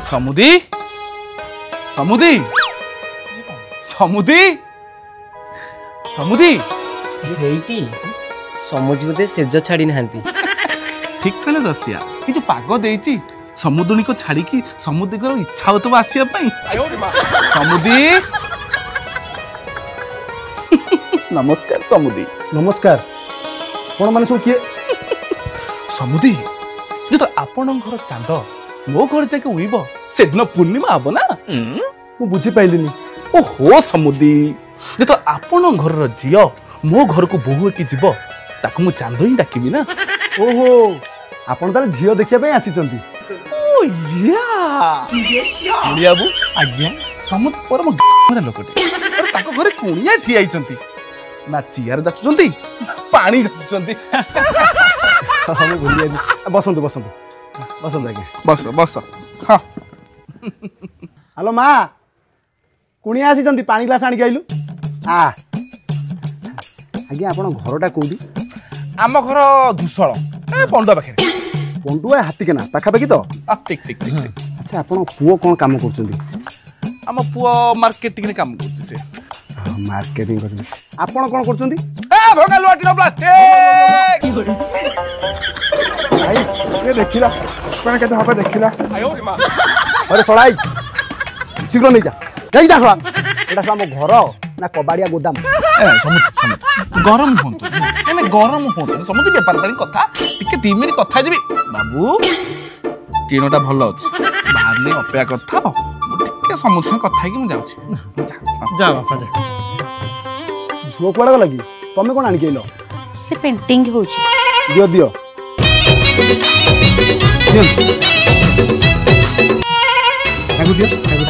समुदी समुदी समुदी समुदी Hattie समुद्र बोधे says छाड़ी नांती ठीक कहले रसिया ये जो पाग देती समुद्री को छाड़ी समुद्री को इच्छा हो तो आसिया समुदी नमस्कार समुदी नमस्कार कौन मान सब किए समुदी जो तो आपण घर चांद मो घर जाके उइब से दिन पूर्णिमा हम ना मु बुझी पाइलिनी ओहो समुदी जो तो आपण घर झील मो घर को बोहू की जीव ताकू मु चांद ही डाकिबी ना ओहो आपण तार झियो देखिया पे आसीचंती ओ या बाबू आज्ञा समुद परम घर लोकटे अरे ताको घरे कुणिया ठिया आइचंती ना चियार जाचुचंती पानी जाचुचंती हम भूलिया बसंतु बसंतु बसंतु आज्ञा बस बस हाँ हेलो माँ कुणिया आसीचंती पानी ग्लास आनी आइलु आ आज्ञा आपण घरटा कोउडी आम घर धुसळ ए पंडा पाखे पंडुआ हाथी केना पाखापाखि तो ठीक ठीक ठीक ठीक अच्छा आपण पुओ कोन काम करचंती आम पुआ मार्केटिंग काम करछ से मार्केटिंग करचंती आपण कोन करचंती ए भंगा लुआटी प्लास्टिक भाई ये देखिला कोन केते हबे देखिला अरे सड़ाई शीघ्र नहीं जा सड़ा एटा हम घर ना कबाड़िया गोदाम ए समुद समुद गरम होंतु एने गरम होंतु समुद व्यापार पानी कथा टिके 2 मिनिट कथा जेबी बाबू तीनोटा भल अछि बाहर ले अपेक्षा करथा मु टिके समुद से कथा कि मु जाउछि जा बापा जा झुओ कोड़ा गला कि तमे कोन आनी केलो से पेंटिंग होची दियो दियो दियो दियो